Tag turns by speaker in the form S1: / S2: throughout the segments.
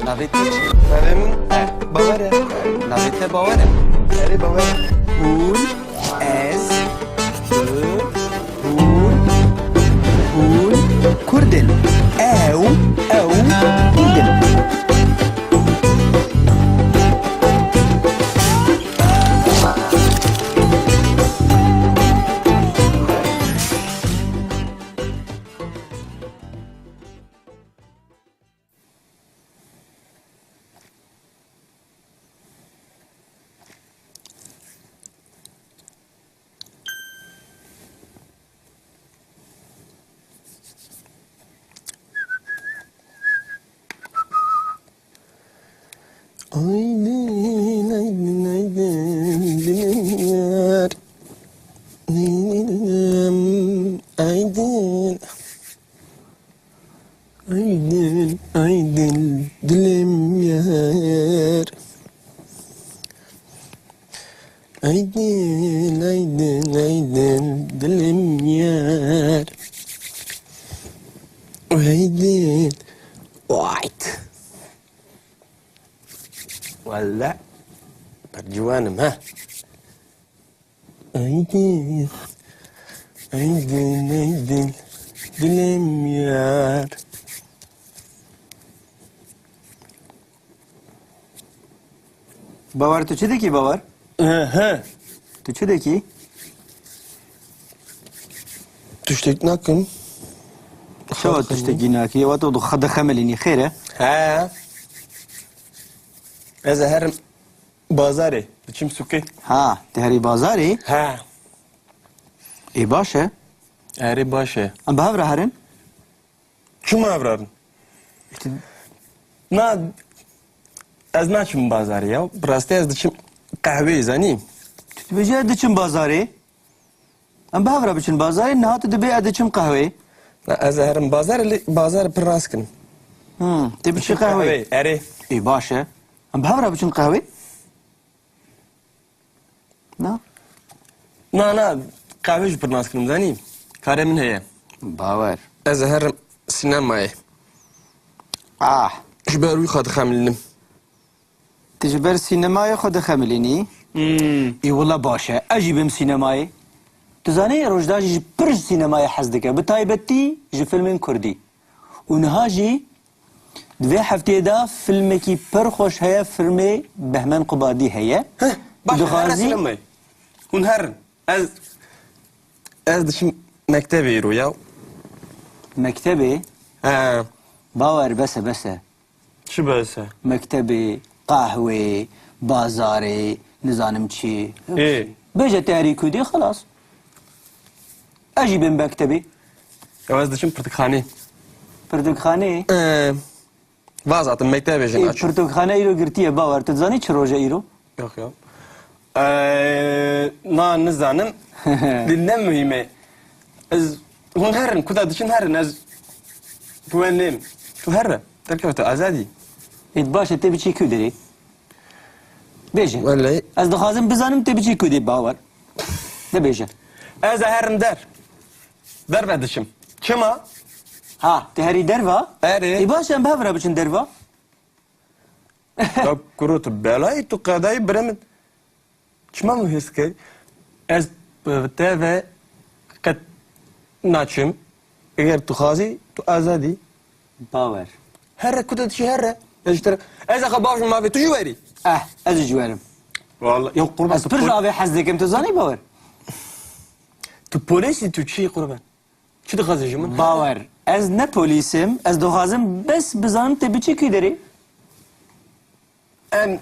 S1: Navê te çi?
S2: Navê min Bawer e.
S1: Navê te bawer e?
S2: Erê Bawer e.
S1: Hûn, ez, tu, hûn, Kurdin. Ew, Kurdin.
S2: Aydın, aydın, aydın, dilim yar. Aydın. Aydın, aydın, dilim yar. Aydın, aydın, aydın, dilim yar. Aydın. White. ولا برجوانم ها aydın aydın aydın dilim yar.
S1: Bawer tu çi dikî bawer?
S2: He.
S1: Tu çi dikî?
S2: Tuştek nakim.
S1: Şewa tiştekî nakî, ewa tu xwe dixemelînî xêr e?
S2: He. Ez herim bazarê diçim sukê.
S1: Ha, te herî bazarê?
S2: He.
S1: Ê baş e.
S2: Erê baş e.
S1: Em bi hev re herin?
S2: Çima evrarin? Na ez naçim bazarê ya. Bi rastî ez diçim qehweyê zanî.
S1: Tu dibêje diçim bazarê? Em bi hev re biçin bazarê, niha tu dibê ez diçim qehweyê.
S2: Na ez herim bazarê lê bazarê pir rast kirin.
S1: Te biçî qehweyê?
S2: Erê.
S1: Ê baş e. Em bi hev re biçin qehwê? Na?
S2: Na qehwê jî pir nas kirim zanî. Karê min heye.
S1: Bawer.
S2: Ez herim sînemayê.
S1: Ah.
S2: Ji ber wî xwe dixemilînim.
S1: Tu ji ber sînemayê xwe dixemilînî? Ê wila baş e. Ez jî bim sînemayê. Tu zanî rojda jî pir ji sînemayê hez dike. Bi taybetî ji filmên Kurdî. û niha jî divê hefteyê da filmekî pir xweş heye, filmê Behmen Qubadî heye.
S2: Baş
S1: Tu
S2: her
S1: dixwazî
S2: sînemayê. Hûn herin. Ez diçim mektebê îro ya.
S1: mektebê
S2: He.
S1: bawer bese.
S2: Çi bese?
S1: Mektebê, qehwê, bazarê, nizanim çi. Bêje te herî Kurdî xelas. Ez jî bim mektebê.
S2: Ya ez diçim pirtûkxanê.
S1: Pirtûkxanê.
S2: Vazatim mektebê jî naçim.
S1: Pirtûkxane îro girtiye bawer. Tu zanî çi roja îro?
S2: Yok. Na nizanim. Lê ne mühîm e. Ez hûn herin ku da diçin herin ez güvenliyim. Tu herre. Derkevete azadî.
S1: Êd baş e te biçî ku derê? Bêje.
S2: Vallahi.
S1: Ez dixwazim bizanim te biçî ku dê bawer. De bêje.
S2: Ez herin der. Derve diçim. Çima?
S1: Ha, te herî derva?
S2: Erê.
S1: Ê baş em bi hev re biçin derva?
S2: Ya kuru tu belayı tu kadayı biremin. Çima mı hiske? Ez te ve kat naçim. Eğer tu khazi tu azadi.
S1: Bawer.
S2: Herre kuda dişi herre. Ejder. Ez akabavşum mavi tu juveri.
S1: Ez jî ji werim.
S2: Vallahi yok kurban.
S1: Ez pir ji avê hez dikim, tu zanî bawer?
S2: Tu polisi tu çi kurban. Çi dixwaze ji min?
S1: Bawer. Ez ne polîsim, ez dixwazim bes bizanim te biçî ku derê?
S2: Em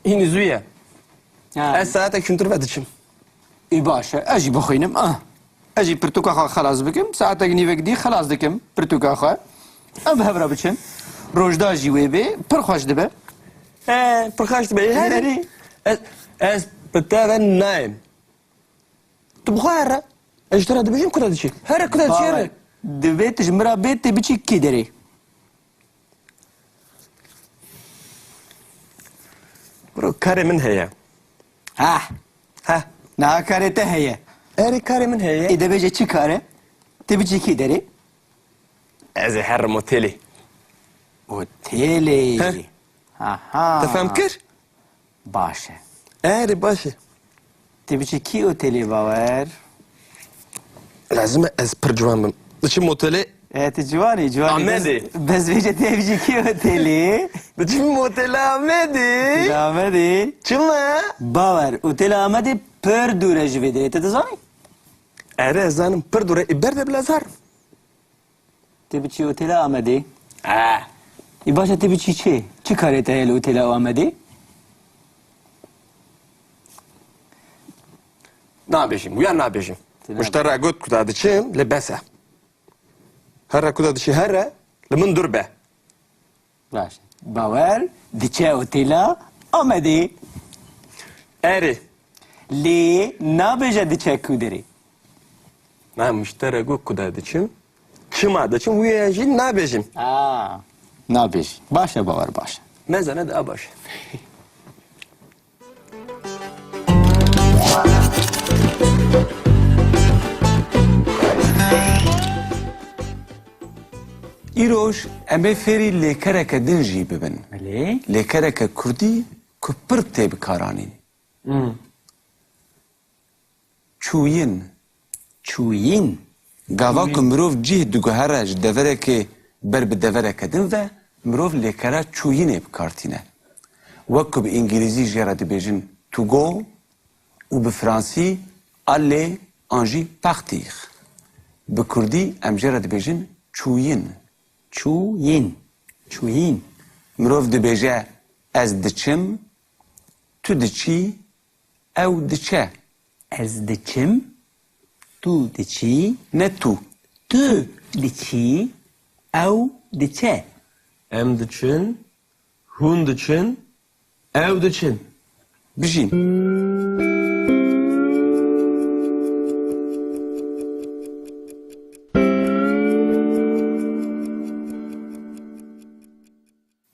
S2: hin zuye.
S1: Ha.
S2: Ez saate küntür ve diçim.
S1: Ê baş e, ez jî bixwînim. Ez jî pirtûka xwe xelas bikim, saatek nîvek dî xelas dikim pirtûka xwe. Em bi hev re biçin. Rojda jî wê bê, pir xweş dibe.
S2: Pırkaçtı bey. Herre. Ez bete ve naim. Tu bu herre. Ejder adı bejim kuda dişi. Herre kuda dişi herre.
S1: Divê tu ji min re bê te biçî kî derê?
S2: Bro karê min heye.
S1: Ha. Niha karê te heye.
S2: Erê karê min heye.
S1: Ê dibêje çi kar e? Te biçî kî derê?
S2: Ez ê herrim otelê.
S1: Otelê. Aha.
S2: Tefhem kir?
S1: باشه
S2: Eri başı.
S1: تبي چی کی اوتلی باور
S2: Lazım ez pır civan bim. Dıçım oteli.
S1: Evet جوانی
S2: Ahmedi.
S1: بس بیجه تبی چی کی اوتلی
S2: Dıçım oteli Ahmedi.
S1: آمدی
S2: Çıma.
S1: باور اوتل آمدی پر دوره جویده ته دزانی
S2: Eri ezanım pır dure iberde blazar.
S1: تبی چی اوتل آمدی ای باشه تبی چی چی چی کاری ته اوتل آمدی
S2: Ne yapayım? Uyan ne yapayım? Müşteri gut kuda dıçım lebese. Herre kuda dıçı herre lemin dur be.
S1: باشه باور دیچه اوتلا آمدی
S2: Eri.
S1: لی نابجه دیچه کودری
S2: Ben müşteri gut kuda dıçım. Çıma dıçım uyuyacağım ne yapayım?
S1: نابج باشه باور باشه
S2: Mezene de abaş.
S3: ایروش امه فری لیکرک دنجی ببن
S1: ولی
S3: لیکرک کردی که پر تیب کارانی چوین
S1: چویین
S3: گاوا که مروف جیه دوگهرش دوره که بر به دوره کدن و مروف لیکره چوینه بکارتینه وکو به انگلیزی جیره دی بیجن تو گو و به فرانسی اله آنجی پختیخ به کردی ام جیره دی بیجن چوین
S1: چویین چویین
S3: مروف دبیجه از دچم تو دچی او دچه
S1: از دچم تو دچی
S3: نه تو
S1: تو دچی او دچه
S2: Em dıçın. Hun dıçın. Ev dıçın.
S3: بجین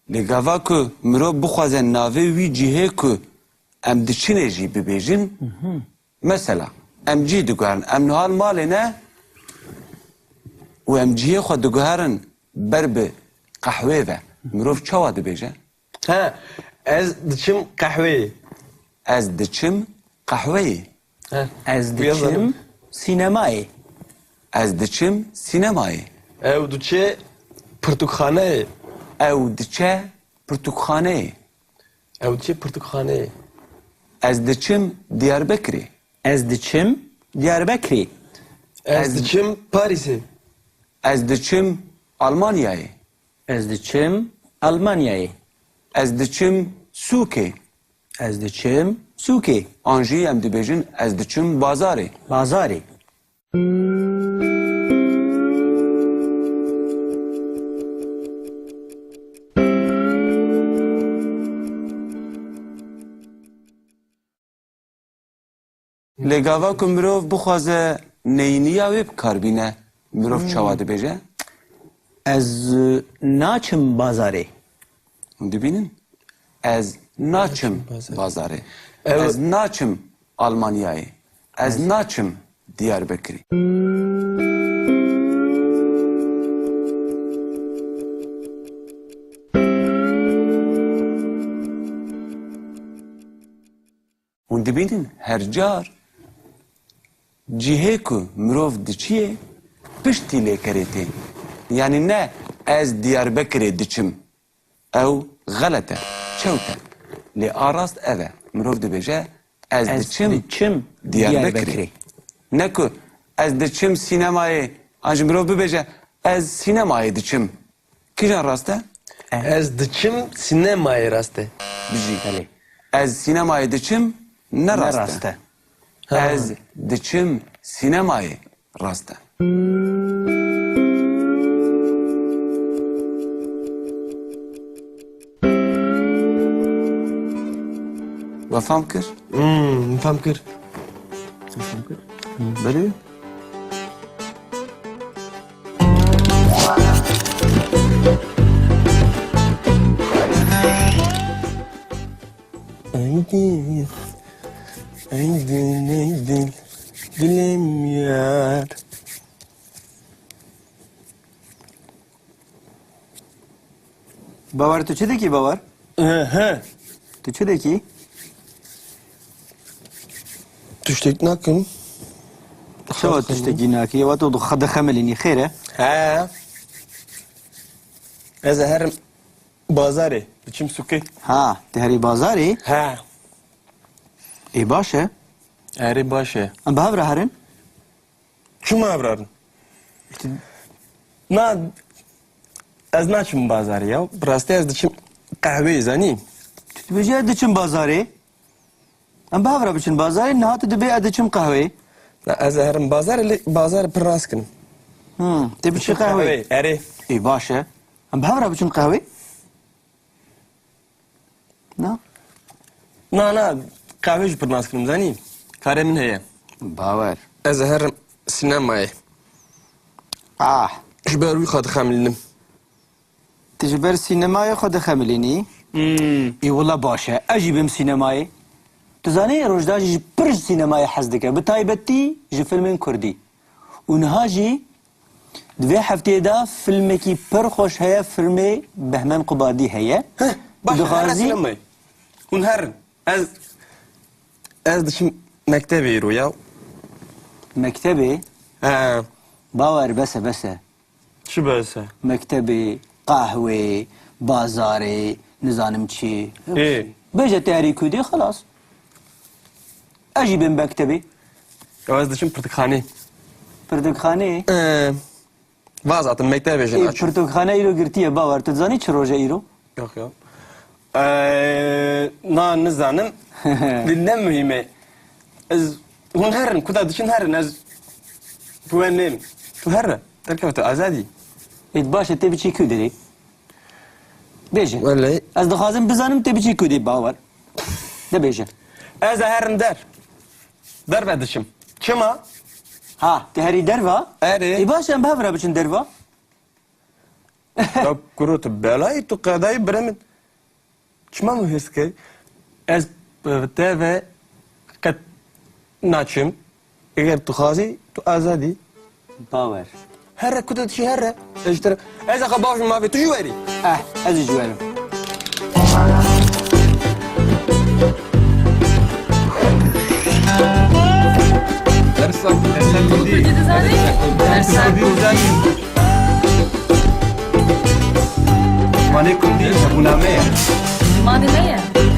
S3: لگاوا که مروف بخوازن ناوه وی جیه که ام دچینه جی ببیجن مثلا ام جی دگوهرن ام نهال ماله نه و ام جیه خود دگوهرن بر به قهوه و مروف چوا دبیجه
S2: Ha. Ez dıçım kahve.
S3: از دچم قهوه
S2: Ha.
S1: از
S2: Yazalım.
S1: دچم سینمایی
S3: از دچم سینمایی
S2: Ev dıçı pırtukhane.
S3: او دچه پرتوکخانه
S2: Ev dıçı pırtukhane.
S3: از دچم دیاربکری
S1: از دچم دیاربکری
S2: Ez dıçım Paris'e.
S3: از دچم آلمانیایی
S1: از دچم آلمانیایی
S3: از دچم سوکه
S1: از دچم سوکی
S3: آنجی هم دبیجن از دچم بازاره
S1: بازاری
S3: لگاوا که مروف بخوازه نینیا وی بکار بینه مروف چوا دبیجه
S1: از ناچم بازاری
S3: دبینن از ناچم بازاره
S2: Evet.
S3: از ناچم آلمانیایی از ناچم دیاربکری و دبینن هر جار جیه که مروف دچیه پشتی لیکریتی یعنی نه از دیاربکری دچم او غلطه چوته لی آراست اوه مروف دبیجه از دچم
S1: دچم
S3: دیاربکری نه که از دچم سینمای آنج مروف ببیجه از سینمای دچم کجا راسته؟
S2: Ez dıçım sinemaya rastı.
S3: بجی
S1: بله
S3: از سینمای دچم نه راسته
S1: راسته
S3: از دچم سینمای راسته وفهم کر؟
S2: Fam kır.
S3: بله
S2: Aydın. Aydın aydın. Dilim yar.
S1: باور تو چه دکی باور؟
S2: He.
S1: Tu çi dekî?
S2: Tuştek nakim.
S1: Çawa tiştekî nakî? Ewa tu xwe dixemelînî xêr e?
S2: He. Ez ê herim bazarê. Diçim sukê.
S1: Ha, te herî bazarê?
S2: He.
S1: Ê baş e.
S2: Erê baş e.
S1: Em bi hev re herin?
S2: Çima evrarin? Na, ez naçim bazarê ya. Bi rastî ez diçim qehweyê zanî.
S1: Tu dibêjî ez diçim bazarê? Em bi hev re biçin bazarê, niha tu dibê ez diçim qehweyê.
S2: Na, ez ê herim bazarê lê bazarê pir rast kirim.
S1: Te biçî qehweyê.
S2: Erê.
S1: Ê baş e. Em bi hev re biçin qehweyê? Na?
S2: Na, qehwê jî pir nas kirim zanî. Karê min heye.
S1: Bawer.
S2: Ez ê herim sînemayê.
S1: Ah.
S2: Ji ber wî xwe dixemilînim.
S1: Tu ji ber sînemayê xwe dixemilînî? Ê wila baş e. Ez jî bim sînemayê. Tu zanî rojda jî pir ji sînemayê hez dike. Bi taybetî ji filmên Kurdî. û niha jî di vê hefteyê de filmekî pir xweş heye, filmê Behmen Qubadî heye.
S2: Baş
S1: Tu
S2: e, here
S1: dixwazî
S2: sînemayê. Hûn herin. Ez diçim mektebê îro ya.
S1: mektebê
S2: He.
S1: bawer bese bese.
S2: Çi bese?
S1: Mektebê, qehwê, bazarê, nizanim çi.
S2: Ê.
S1: Bêje te herî Kurdî xelas. Ez jî bim mektebê.
S2: Ya ez diçim pirtûkxanê.
S1: Pirtûkxanê.
S2: Vaz atım mektebê jî naçim.
S1: Pirtûkxane îro girtiye bawer. Tu zanî çi roja îro?
S2: Yok ya. Na nizanim. Ne mühim e. Ez hûn herin kuda diçin herin ez güvenliyim. Tu herre. Derkevte azadî.
S1: Ê baş e te biçî ku derê? Bêje.
S2: Vallahi.
S1: Ez dixwazim bizanim te biçî ku dê bawer. De bêje.
S2: Ez ê herin der. Derve diçim. Çima?
S1: Ha, te herî derva?
S2: Erê.
S1: Ê baş em bi hev re biçin derva?
S2: Ya kuru tu belayı tu qadayı biremin. Çima mı heskey? Ez te ve kat naçim. Eğer tu xazi tu azadi.
S1: Bawer.
S2: Herre kuda dişi herre. Ejder. Ez ağa bavşun mavi tu juveri.
S1: Ez ê ji werim.
S4: مانه کردی زبونامه
S5: مانه